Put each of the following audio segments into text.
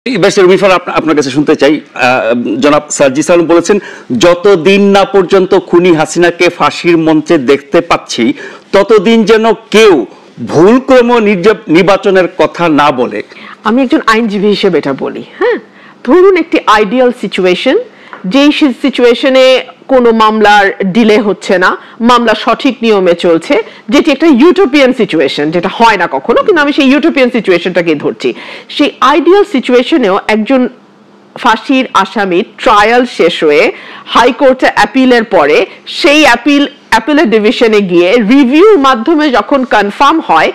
আপনার কাছে শুনতে চাই, জনাব সার্জিস আলম বলেছেন যতদিন না পর্যন্ত খুনি হাসিনাকে ফাঁসির মঞ্চে দেখতে পাচ্ছি ততদিন যেন কেউ ভুলক্রম নির্বাচনের কথা না বলে। আমি একজন আইনজীবী হিসেবে এটা বলি, হ্যাঁ, ধরুন একটি আইডিয়াল সিচুয়েশন, যেই সিচুয়েশনে কোনো মামলার ডিলে হচ্ছে না, মামলা সঠিক নিয়মে চলছে, যেটি একটা ইউটোপিয়ান সিচুয়েশন, যেটা হয় না কখনো, কিন্তু আমি সেই ইউটোপিয়ান সিচুয়েশনটাকে ধরছি। সেই আইডিয়াল সিচুয়েশনেও একজন ফাঁসির আসামির ট্রায়াল শেষ হয়ে হাইকোর্টে অ্যাপিলের পরে সেই অ্যাপিলের ডিভিশনে গিয়ে রিভিউর মাধ্যমে যখন কনফার্ম হয়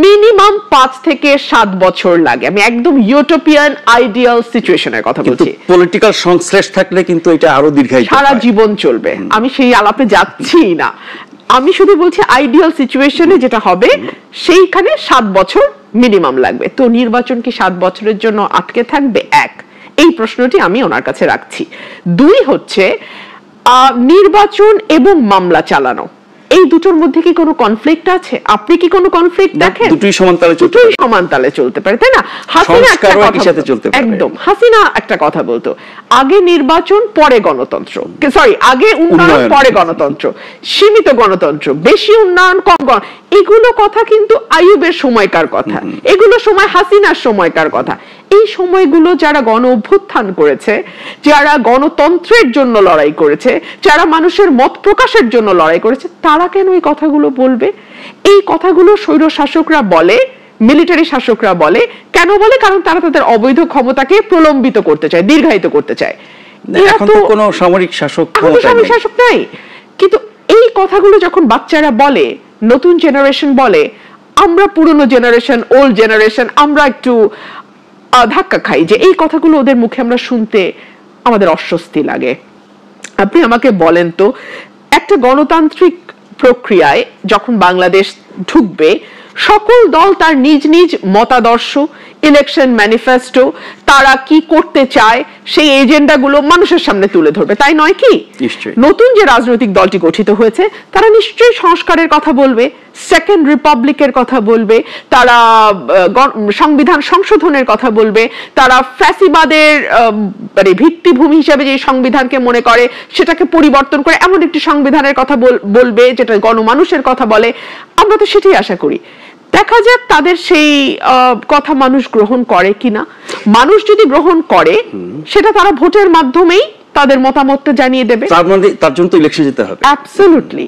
মিনিমাম 5 থেকে 7 বছর লাগে। আমি একদম ইউটোপিয়ান আইডিয়াল সিচুয়েশনের কথা বলছি। পলিটিক্যাল সংশ্লেষ থাকলে কিন্তু এটা আরো দীর্ঘায়িত, সারা জীবন চলবে। আমি সেই আলাপে যাচ্ছি না, আমি শুধু বলছি আইডিয়াল সিচুয়েশনে যেটা হবে সেইখানে 7 বছর মিনিমাম লাগবে। তো নির্বাচন কি 7 বছরের জন্য আটকে থাকবে? এক, এই প্রশ্নটি আমি ওনার কাছে রাখছি। দুই হচ্ছে নির্বাচন এবং মামলা চালানো, এই দুটোর মধ্যে কি কোনো কনফ্লিক্ট আছে? আপনি কি কোনো কনফ্লিক্ট দেখেন? দুটোই সমানতালে চলতে পারে, তাই না? হাসিনা একদম, হাসিনা একটা কথা বলতো, আগে নির্বাচন পরে গণতন্ত্র, সরি আগে উন্নয়ন পরে গণতন্ত্র, সীমিত গণতন্ত্র, বেশি উন্নয়ন কম এগুলো কথা কিন্তু আইয়ুবের সময়কার কথা, এগুলো সময় হাসিনার সময়কার কথা। এই সময়গুলো যারা গণ অভ্যুত্থান করেছে, যারা গণতন্ত্রের জন্য লড়াই করেছে, যারা মানুষের মত প্রকাশের জন্য লড়াই করেছে, তারা কেন এই কথাগুলো বলবে? এই কথাগুলো স্বৈর শাসকরা বলে, মিলিটারি শাসকরা বলে। কেন বলে? কারণ তারা তাদের অবৈধ ক্ষমতাকে প্রলম্বিত করতে চায়, দীর্ঘায়িত করতে চায়। এখন তো কোনো সামরিক শাসক নাই, কিন্তু এই কথাগুলো যখন বাচ্চারা বলে, নতুন জেনারেশন বলে, আমরা পুরনো জেনারেশন, ওল্ড জেনারেশন, আমরা একটু ধাক্কা খাই যে এই কথাগুলো ওদের মুখে আমরা শুনতে আমাদের অস্বস্তি লাগে। আপনি আমাকে বলেন তো, একটা গণতান্ত্রিক প্রক্রিয়ায় যখন বাংলাদেশ ঢুকবে, সকল দল তার নিজ নিজ মতাদর্শ, ইলেকশন ম্যানিফেস্টো, তারা কি করতে চায় সেই এজেন্ডাগুলো মানুষের সামনে তুলে ধরবে, তাই নয় কি? নতুন যে রাজনৈতিক দলটি গঠিত হয়েছে তারা নিশ্চয়ই সংস্কারের কথা বলবে, সেকেন্ড রিপাবলিকের কথা বলবে, তারা সংবিধান সংশোধনের কথা বলবে, তারা ফ্যাসিবাদের ভিত্তিভূমি হিসেবে যে সংবিধানকে মনে করে সেটাকে পরিবর্তন করে এমন একটি সংবিধানের কথা বলবে যেটা গণমানুষের কথা বলে। আমরা তো সেটাই আশা করি। দেখা যাক তাদের সেই কথা মানুষ গ্রহণ করে কিনা। মানুষ যদি গ্রহণ করে সেটা তারা ভোটের মাধ্যমেই তাদের মতামতটা জানিয়ে দেবে। তার জন্য তো ইলেকশন যেতে হবে। অ্যাবসলিউটলি।